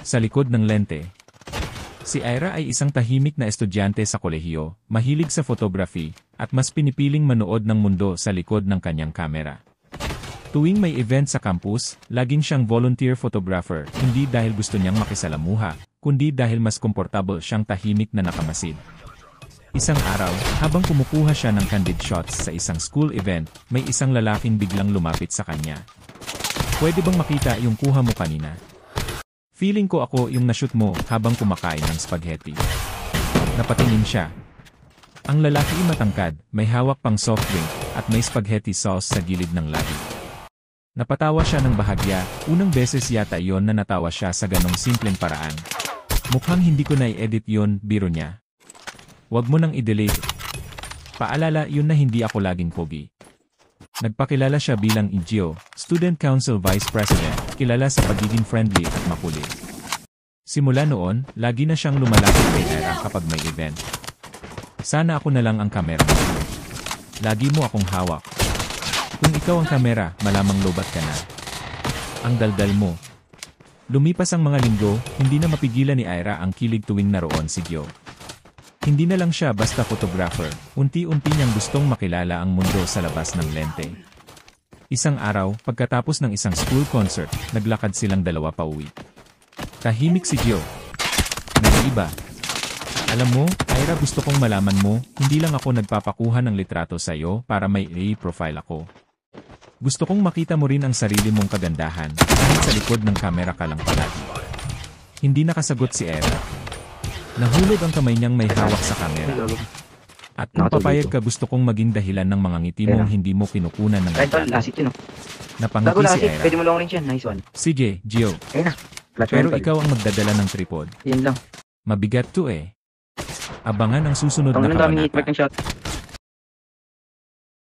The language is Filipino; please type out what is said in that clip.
Sa likod ng lente. Si Ira ay isang tahimik na estudyante sa kolehiyo, mahilig sa photography, at mas pinipiling manood ng mundo sa likod ng kanyang kamera. Tuwing may event sa campus, laging siyang volunteer photographer, hindi dahil gusto niyang makisalamuha, kundi dahil mas komportable siyang tahimik na nakamasid. Isang araw, habang kumukuha siya ng candid shots sa isang school event, may isang lalaking biglang lumapit sa kanya. "Pwede bang makita yung kuha mo kanina? Feeling ko ako yung nashoot mo habang kumakain ng spaghetti." Napatingin siya. Ang lalaki ay matangkad, may hawak pang soft drink, at may spaghetti sauce sa gilid ng labi. Napatawa siya ng bahagya, unang beses yata iyon na natawa siya sa ganong simpleng paraan. "Mukhang hindi ko na i-edit yun," biro niya. "Wag mo nang i-delete. Paalala yun na hindi ako laging pogi." Nagpakilala siya bilang Gio, Student Council Vice President, kilala sa pagiging friendly at makulit. Simula noon, lagi na siyang lumalapit kay Ira kapag may event. "Sana ako na lang ang kamera mo. Lagi mo akong hawak. Kung ikaw ang kamera, malamang lobat ka na. Ang daldal mo." Lumipas ang mga linggo, hindi na mapigilan ni Ira ang kilig tuwing naroon si Gio. Hindi na lang siya basta photographer, unti-unti niyang gustong makilala ang mundo sa labas ng lente. Isang araw, pagkatapos ng isang school concert, naglakad silang dalawa pauwi. Tahimik si Gio. Nag-iiba. "Alam mo, Ira, gusto kong malaman mo, hindi lang ako nagpapakuha ng litrato sa iyo para may i-profile ako. Gusto kong makita mo rin ang sarili mong kagandahan, kahit sa likod ng kamera ka lang palagi." Hindi nakasagot si Ira. Nahulog ang kamay niyang may hawak sa kamera. "At kung papayag ka, gusto kong maging dahilan ng mga ngiti mong hindi mo kinukunan ng Tol, litrato." lasit yun, oh. Napangiti Gago si lasit. Ira. Pwede mo long range yan. Nice one. "Sige, Gio. Ayun na. Clutch Pero one, tol. ikaw ang magdadala ng tripod. Yan lang. Mabigat to eh. Abangan ang susunod Ang na daming hit kabanata." mark ng shot.